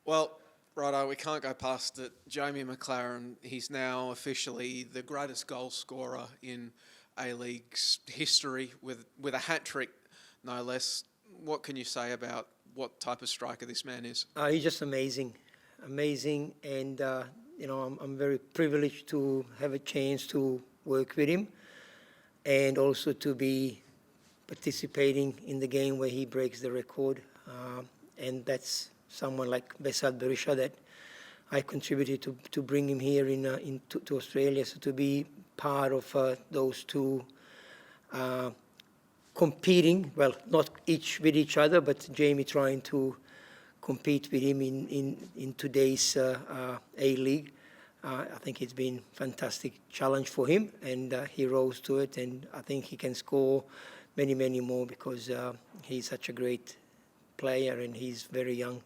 Well, Rado, we can't go past it. Jamie Maclaren, he's now officially the greatest goal scorer in A-League's history with a hat-trick, no less. What can you say about what type of striker this man is? He's just amazing, amazing, and I'm very privileged to have a chance to work with him, and also to be participating in the game where he breaks the record, and that's someone like Besat Berisha that I contributed to bring him here to Australia. So to be part of those two competing, well, not each with each other, but Jamie trying to compete with him in today's A-League. I think it's been a fantastic challenge for him, and he rose to it, and I think he can score many, many more because he's such a great player and he's very young.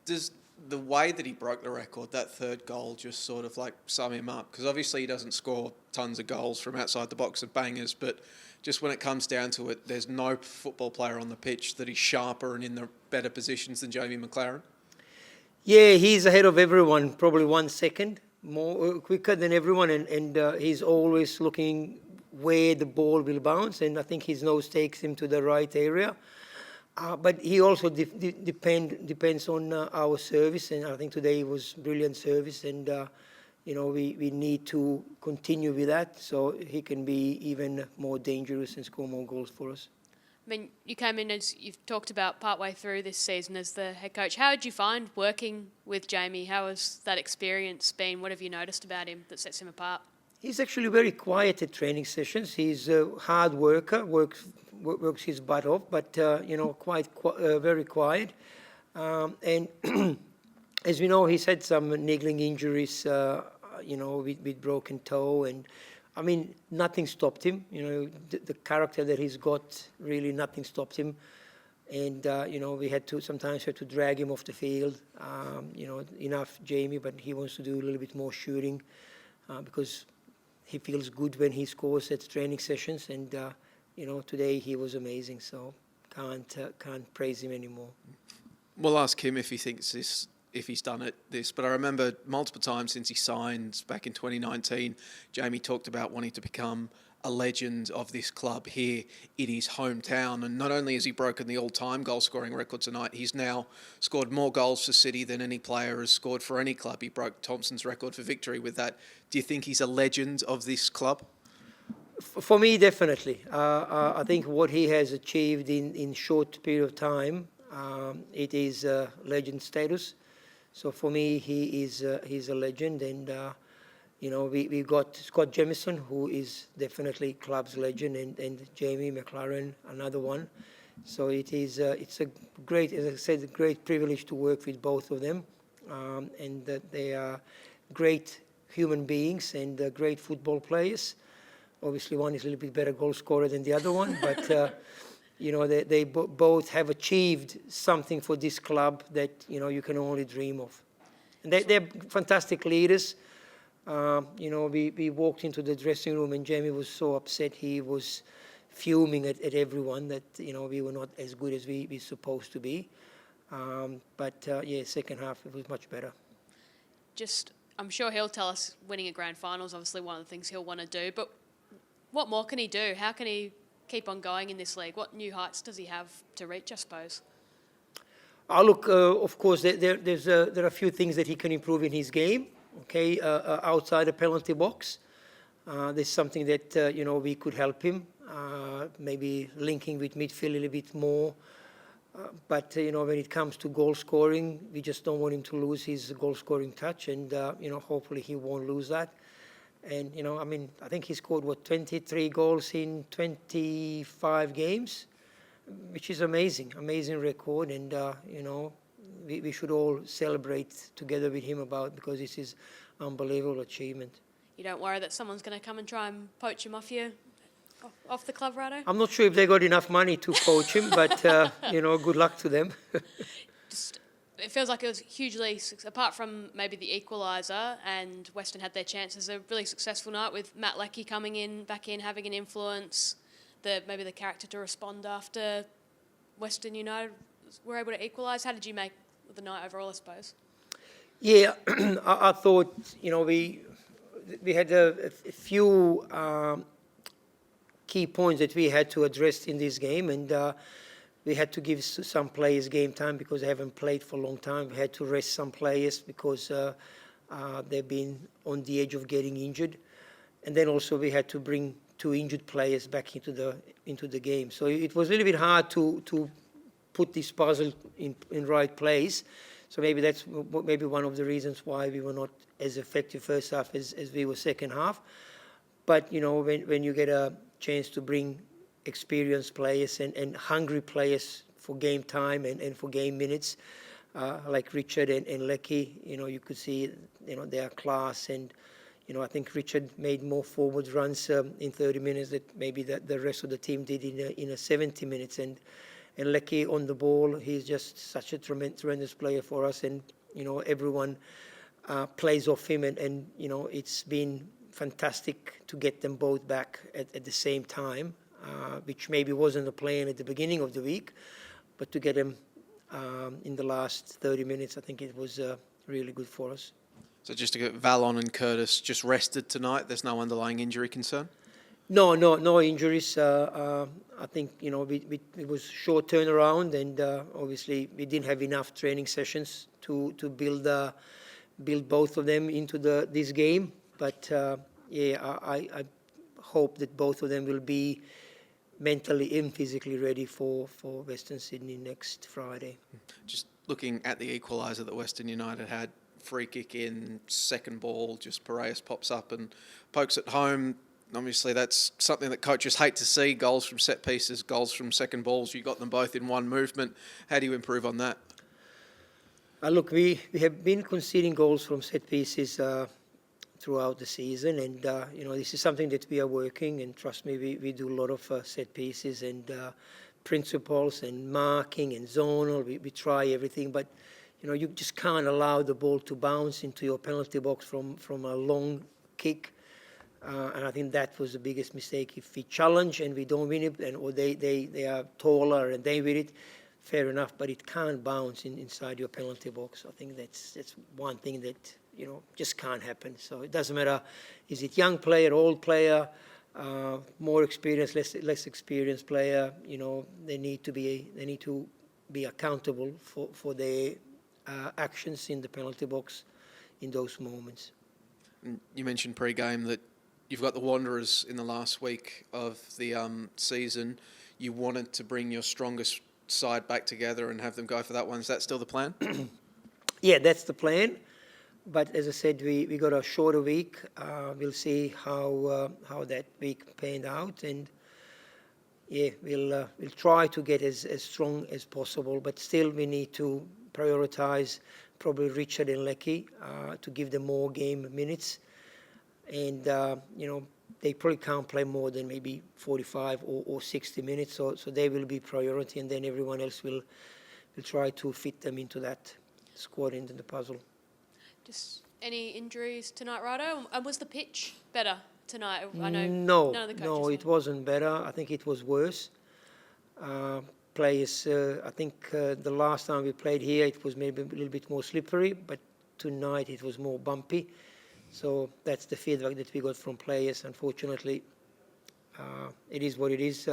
Does the way that he broke the record, that third goal, just sort of like sum him up? Because obviously he doesn't score tons of goals from outside the box of bangers, but just when it comes down to it, there's no football player on the pitch that is sharper and in the better positions than Jamie Maclaren. Yeah, he's ahead of everyone, probably 1 second more quicker than everyone, and he's always looking where the ball will bounce, and I think his nose takes him to the right area. But he also depends on our service, and I think today was brilliant service, and we need to continue with that so he can be even more dangerous and score more goals for us. I mean, you came in, as you've talked about, partway through this season as the head coach. How did you find working with Jamie? How has that experience been? What have you noticed about him that sets him apart? He's actually very quiet at training sessions. He's a hard worker, works his butt off, but very quiet. And as we know, he's had some niggling injuries, with broken toe, and I mean, nothing stopped him. The character that he's got, really nothing stopped him. And we sometimes had to drag him off the field. Enough, Jamie, but he wants to do a little bit more shooting because he feels good when he scores at training sessions, and today he was amazing. So can't praise him anymore. We'll ask him if he thinks if he's done this. But I remember multiple times since he signed back in 2019, Jamie talked about wanting to become a legend of this club here in his hometown. And not only has he broken the all-time goal-scoring record tonight, he's now scored more goals for City than any player has scored for any club. He broke Thompson's record for victory with that. Do you think he's a legend of this club? For me, definitely. I think what he has achieved in short period of time, it is legend status. So for me, he's a legend, and we've got Scott Jamieson, who is definitely club's legend, and Jamie Maclaren, another one. So it's a great, as I said, a great privilege to work with both of them, and that they are great human beings and great football players. Obviously, one is a little bit better goal scorer than the other one, but they both have achieved something for this club that you can only dream of. And they're fantastic leaders. We walked into the dressing room and Jamie was so upset. He was fuming at everyone that we were not as good as we supposed to be. Second half it was much better. I'm sure he'll tell us winning a grand final is obviously one of the things he'll want to do. But what more can he do? How can he keep on going in this league? What new heights does he have to reach, I suppose? Look, of course, there are a few things that he can improve in his game. Okay, outside the penalty box, there's something that we could help him. Maybe linking with midfield a little bit more. But when it comes to goal scoring, we just don't want him to lose his goal scoring touch, and hopefully he won't lose that. And I think he scored 23 goals in 25 games, which is amazing record. And we should all celebrate together with him because this is unbelievable achievement. You don't worry that someone's going to come and try and poach him off you, off the club, Rado? I'm not sure if they got enough money to poach him, but good luck to them. It feels like it was hugely, apart from maybe the equaliser, and Western had their chances, a really successful night with Matt Leckie coming back in, having an influence, maybe the character to respond after Western United were able to equalise. How did you make the night overall, I suppose. Yeah, I thought, we had a few key points that we had to address in this game, and we had to give some players game time because they haven't played for a long time. We had to rest some players because they've been on the edge of getting injured, and then also we had to bring 2 injured players back into the game. So it was a little bit hard to put this puzzle in right place. So maybe that's maybe one of the reasons why we were not as effective first half as we were second half. But when you get a chance to bring experienced players and hungry players for game time and for game minutes, like Richard and Lecky, you could see their class, and I think Richard made more forward runs in 30 minutes that maybe the rest of the team did in a 70 minutes, and Lecky on the ball, he's just such a tremendous player for us, and everyone plays off him, and it's been fantastic to get them both back at the same time, which maybe wasn't the plan at the beginning of the week, but to get them in the last 30 minutes, I think it was really good for us. So just to get Valon and Curtis just rested tonight, there's no underlying injury concern? No injuries. I think it was short turnaround, and obviously we didn't have enough training sessions to build both of them into this game. But I hope that both of them will be mentally and physically ready for Western Sydney next Friday. Just looking at the equaliser that Western United had, free kick in, second ball, just Piraeus pops up and pokes it home. Obviously, that's something that coaches hate to see, goals from set pieces, goals from second balls. You got them both in one movement. How do you improve on that? Look, we have been conceding goals from set pieces throughout the season, and this is something that we are working, and trust me, we do a lot of set pieces and principles and marking and zonal. We try everything, but you just can't allow the ball to bounce into your penalty box from a long kick. And I think that was the biggest mistake. If we challenge and we don't win it, or they are taller and they win it, fair enough, but it can't bounce inside your penalty box. I think that's one thing that just can't happen. So it doesn't matter, is it young player, old player, more experienced, less experienced player. They need to be accountable for their actions in the penalty box in those moments. You mentioned pre-game that you've got the Wanderers in the last week of the season. You wanted to bring your strongest side back together and have them go for that one. Is that still the plan? Yeah, that's the plan. But as I said, we got a shorter week. We'll see how that week panned out, and we'll try to get as strong as possible. But still, we need to prioritise probably Richard and Lecky to give them more game minutes, and they probably can't play more than maybe 45 or 60 minutes. So they will be priority, and then everyone else will try to fit them into that squad, into the puzzle. Just any injuries tonight, Rado? And was the pitch better tonight? I know No, none of the coaches no, it wasn't better. I think it was worse. Players, I think the last time we played here, it was maybe a little bit more slippery, but tonight it was more bumpy. So that's the feedback that we got from players. Unfortunately, it is what it is.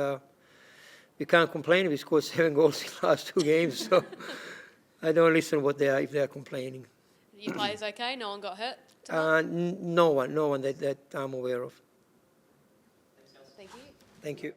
We can't complain. We scored 7 goals in the last 2 games, so I don't listen what they are if they are complaining. Your players okay? No one got hurt? No one that I'm aware of. Thank you. Thank you.